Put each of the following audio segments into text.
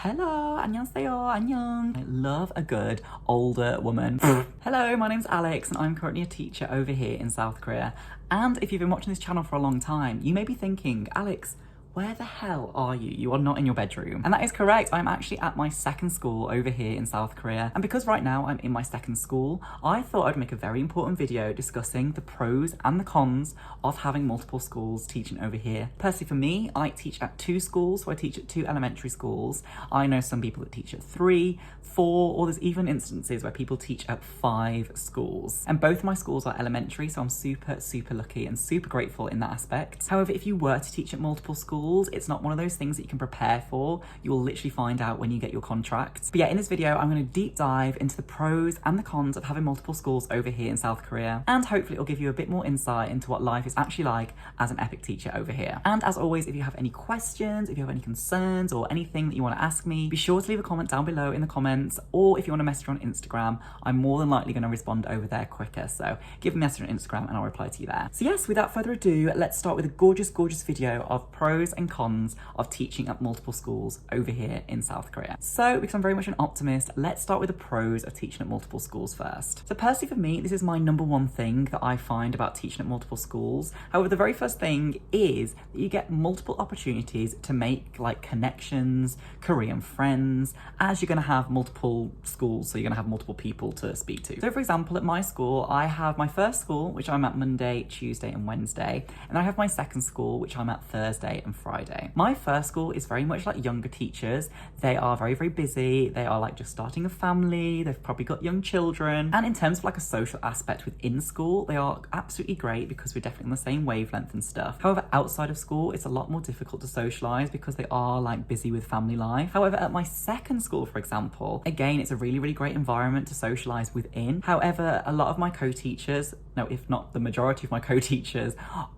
Hello, 안녕하세요, 안녕. I love a good older woman. Hello, my name's Alex and I'm currently a teacher over here in South Korea. And if you've been watching this channel for a long time, you may be thinking, Alex, where the hell are you? You are not in your bedroom. And that is correct. I'm actually at my second school over here in South Korea. And because right now I'm in my second school, I thought I'd make a very important video discussing the pros and the cons of having multiple schools teaching over here. Personally for me, I teach at 2 schools, so I teach at 2 elementary schools. I know some people that teach at 3, 4, or there's even instances where people teach at 5 schools. And both of my schools are elementary, so I'm super lucky and super grateful in that aspect. However, if you were to teach at multiple schools, it's not one of those things that you can prepare for. You will literally find out when you get your contract. But yeah, in this video, I'm going to deep dive into the pros and the cons of having multiple schools over here in South Korea. And hopefully it'll give you a bit more insight into what life is actually like as an EPIK teacher over here. And as always, if you have any questions, if you have any concerns or anything that you want to ask me, be sure to leave a comment down below in the comments. Or if you want to message on Instagram, I'm more than likely going to respond over there quicker. So give me a message on Instagram and I'll reply to you there. So yes, without further ado, let's start with a gorgeous video of pros and cons of teaching at multiple schools over here in South Korea. So because I'm very much an optimist, let's start with the pros of teaching at multiple schools first. So personally for me, this is my #1 thing that I find about teaching at multiple schools. However, the very first thing is that you get multiple opportunities to make like connections, Korean friends, as you're going to have multiple schools, so you're going to have multiple people to speak to. So for example, at my school, I have my first school, which I'm at Monday, Tuesday and Wednesday, and I have my second school, which I'm at Thursday and Friday. My first school is very much like younger teachers. They are very busy. They are like just starting a family. They've probably got young children. And in terms of like a social aspect within school, they are absolutely great because we're definitely on the same wavelength and stuff. However, outside of school, it's a lot more difficult to socialize because they are like busy with family life. However, at my second school, for example, again, it's a really great environment to socialize within. However, a lot of my co-teachers, no, if not the majority of my co-teachers,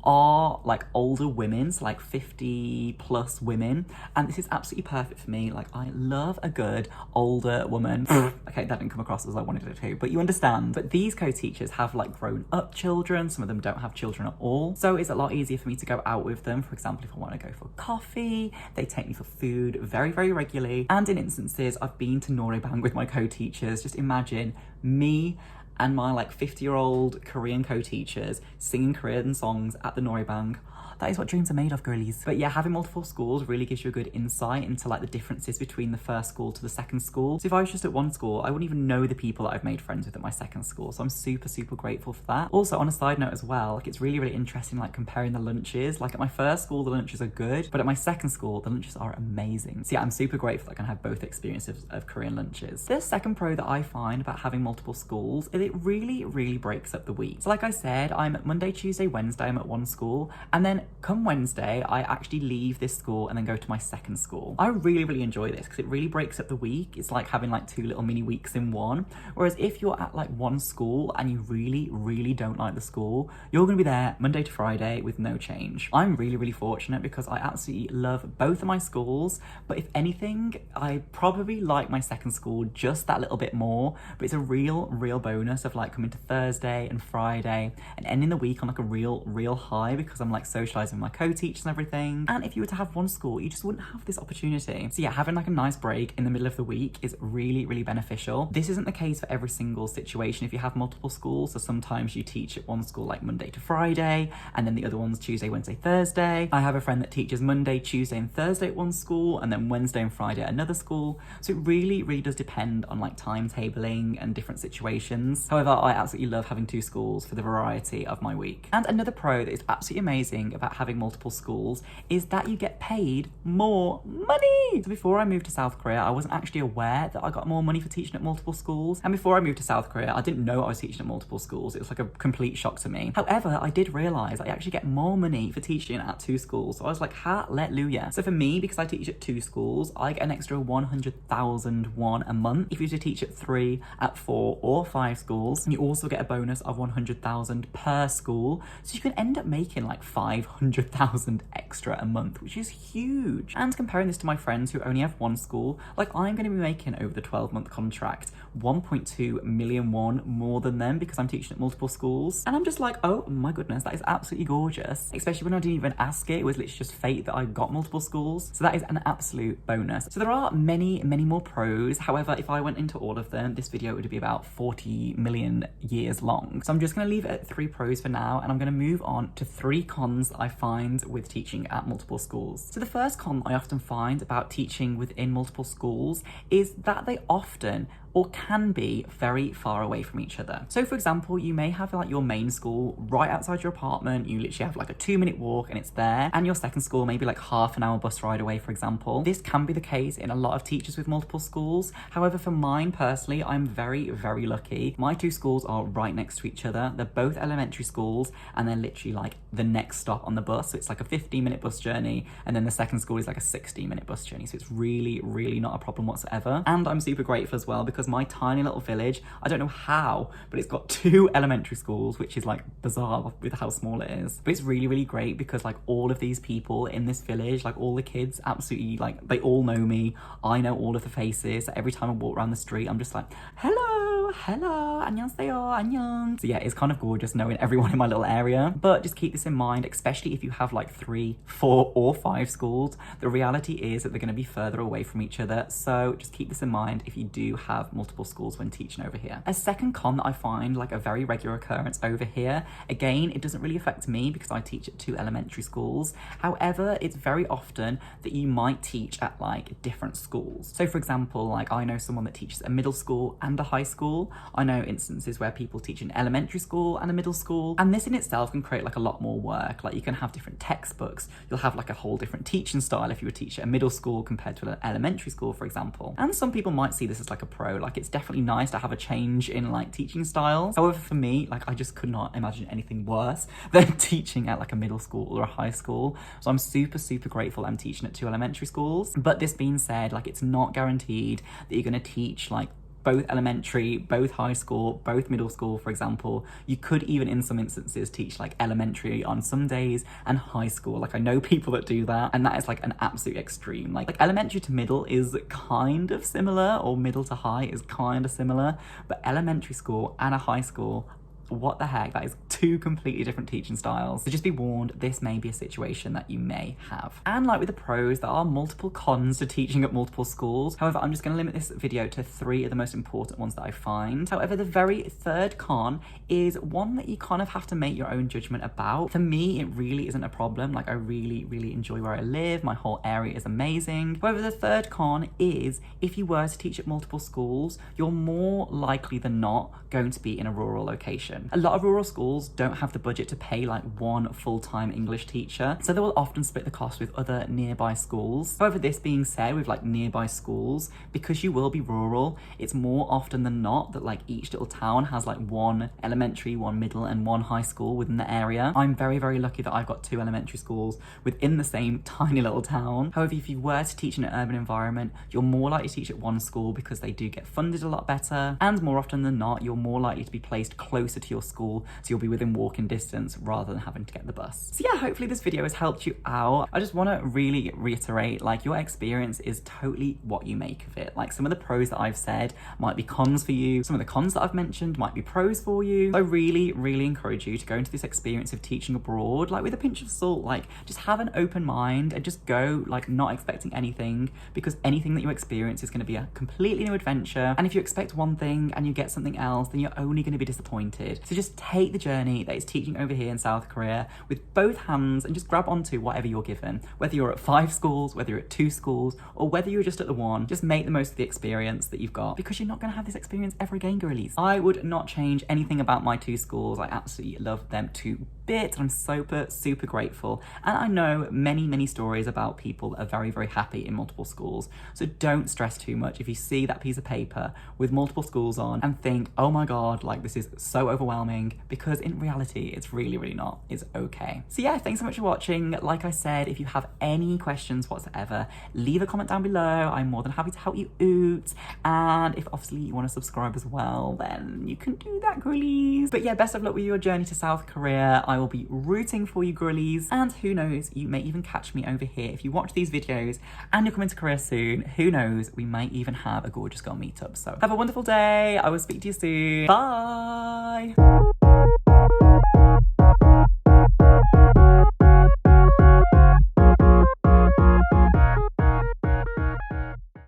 are like older women, so like 50+ women, and this is absolutely perfect for me. Like, I love a good older woman. Okay, that didn't come across as I wanted it to, but you understand. But these co-teachers have like grown up children. Some of them don't have children at all, so it's a lot easier for me to go out with them. For example, if I want to go for coffee, they take me for food very regularly. And in instances, I've been to Noraebang with my co-teachers. Just imagine me and my like 50-year-old Korean co-teachers singing Korean songs at the Noraebang. That is what dreams are made of, girlies. But yeah, having multiple schools really gives you a good insight into like the differences between the first school to the second school. So if I was just at one school, I wouldn't even know the people that I've made friends with at my second school. So I'm super grateful for that. Also, on a side note as well, like it's really interesting like comparing the lunches. Like at my first school, the lunches are good, but at my second school, the lunches are amazing. So yeah, I'm super grateful that I can have both experiences of Korean lunches. The second pro that I find about having multiple schools is it really breaks up the week. So like I said, I'm at Monday, Tuesday, Wednesday, I'm at one school, and then come Wednesday, I actually leave this school and then go to my second school. I really enjoy this because it really breaks up the week. It's like having like 2 little mini weeks in one. Whereas if you're at like one school and you really don't like the school, you're gonna be there Monday to Friday with no change. I'm really fortunate because I absolutely love both of my schools, but if anything, I probably like my second school just that little bit more. But it's a real bonus of like coming to Thursday and Friday and ending the week on like a real high because I'm like socializing with my co-teachers and everything. And if you were to have one school, you just wouldn't have this opportunity. So yeah, having like a nice break in the middle of the week is really beneficial. This isn't the case for every single situation if you have multiple schools. So sometimes you teach at one school like Monday to Friday, and then the other one's Tuesday, Wednesday, Thursday. I have a friend that teaches Monday, Tuesday and Thursday at one school, and then Wednesday and Friday at another school. So it really does depend on like timetabling and different situations. However, I absolutely love having 2 schools for the variety of my week. And another pro that is absolutely amazing about having multiple schools is that you get paid more money. So before I moved to South Korea, I wasn't actually aware that I got more money for teaching at multiple schools. And before I moved to South Korea, I didn't know I was teaching at multiple schools. It was like a complete shock to me. However, I did realize I actually get more money for teaching at 2 schools. So I was like, hallelujah. So for me, because I teach at 2 schools, I get an extra 100,000 won a month. If you were to teach at 3, at 4 or 5 schools, and you also get a bonus of 100,000 per school. So you can end up making like 500 100,000 extra a month, which is huge. And comparing this to my friends who only have one school, like I'm going to be making over the 12-month contract 1.2 million won more than them because I'm teaching at multiple schools. And I'm just like, oh my goodness, that is absolutely gorgeous. Especially when I didn't even ask it. It was literally just fate that I got multiple schools. So that is an absolute bonus. So there are many more pros. However, if I went into all of them, this video would be about 40 million years long. So I'm just going to leave it at 3 pros for now, and I'm going to move on to 3 cons that I find with teaching at multiple schools. So the first con I often find about teaching within multiple schools is that they often or can be very far away from each other. So for example, you may have like your main school right outside your apartment, you literally have like a 2-minute walk and it's there, and your second school maybe like half an hour bus ride away, for example. This can be the case in a lot of teachers with multiple schools. However, for mine personally, I'm very lucky. My 2 schools are right next to each other. They're both elementary schools and they're literally like the next stop on the bus. So it's like a 15-minute bus journey, and then the second school is like a 16-minute bus journey. So it's really not a problem whatsoever. And I'm super grateful as well because my tiny little village, I don't know how, but it's got 2 elementary schools, which is like bizarre with how small it is. But it's really great because like all of these people in this village, like all the kids absolutely, like they all know me. I know all of the faces. Every time I walk around the street, I'm just like, hello, annyeonghaseyo, annyeong. So yeah, it's kind of gorgeous knowing everyone in my little area. But just keep this in mind, especially if you have like 3, 4 or 5 schools, the reality is that they're going to be further away from each other. So just keep this in mind if you do have multiple schools when teaching over here. A second con that I find like a very regular occurrence over here, again, it doesn't really affect me because I teach at 2 elementary schools. However, it's very often that you might teach at like different schools. So for example, like I know someone that teaches a middle school and a high school. I know instances where people teach an elementary school and a middle school, and this in itself can create like a lot more work. Like you can have different textbooks, you'll have like a whole different teaching style if you would teach at a middle school compared to an elementary school, for example. And some people might see this as like a pro, like it's definitely nice to have a change in like teaching styles. However, for me, like I just could not imagine anything worse than teaching at like a middle school or a high school. So I'm super grateful I'm teaching at 2 elementary schools. But this being said, like it's not guaranteed that you're going to teach like both elementary, both high school, both middle school, for example. You could even in some instances teach like elementary on some days and high school. Like I know people that do that, and that is like an absolute extreme. Like elementary to middle is kind of similar, or middle to high is kind of similar, but elementary school and a high school, what the heck, that is 2 completely different teaching styles. So just be warned, this may be a situation that you may have. And like with the pros, there are multiple cons to teaching at multiple schools. However, I'm just going to limit this video to 3 of the most important ones that I find. However, the very third con is one that you kind of have to make your own judgment about. For me, it really isn't a problem. Like I really enjoy where I live. My whole area is amazing. However, the third con is if you were to teach at multiple schools, you're more likely than not going to be in a rural location. A lot of rural schools don't have the budget to pay like 1 full-time English teacher, so they will often split the cost with other nearby schools. However, this being said, with like nearby schools, because you will be rural, it's more often than not that like each little town has like 1 elementary, 1 middle and 1 high school within the area. I'm very lucky that I've got 2 elementary schools within the same tiny little town. However, if you were to teach in an urban environment, you're more likely to teach at 1 school because they do get funded a lot better, and more often than not, you're more likely to be placed closer to your school, so you'll be within walking distance rather than having to get the bus. So yeah, hopefully this video has helped you out. I just want to really reiterate, like your experience is totally what you make of it. Like some of the pros that I've said might be cons for you, some of the cons that I've mentioned might be pros for you. So I really encourage you to go into this experience of teaching abroad like with a pinch of salt. Like just have an open mind and just go like not expecting anything, because anything that you experience is going to be a completely new adventure, and if you expect one thing and you get something else, then you're only going to be disappointed. So just take the journey that is teaching over here in South Korea with both hands and just grab onto whatever you're given. Whether you're at 5 schools, whether you're at 2 schools, or whether you're just at the 1, just make the most of the experience that you've got, because you're not going to have this experience ever again, girlies. I would not change anything about my 2 schools. I absolutely love them to bits. I'm super grateful, and I know many stories about people that are very happy in multiple schools. So don't stress too much if you see that piece of paper with multiple schools on and think, oh my god, like this is so overwhelming overwhelming, because in reality, it's really, really not. It's okay. So yeah, thanks so much for watching. Like I said, if you have any questions whatsoever, leave a comment down below. I'm more than happy to help you out. And if obviously you want to subscribe as well, then you can do that, girlies. But yeah, best of luck with your journey to South Korea. I will be rooting for you, girlies. And who knows, you may even catch me over here. If you watch these videos and you're coming to Korea soon, who knows, we might even have a Gorgeous Girl meetup. So have a wonderful day. I will speak to you soon. Bye.